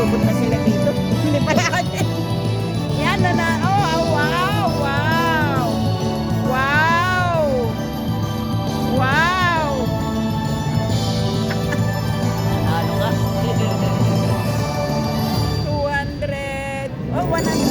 Lumulubot na sila dito. Hindi pala ako din. Yan na. Oh, wow, wow. Wow. Wow. Ano ka? 200. Oh, 100.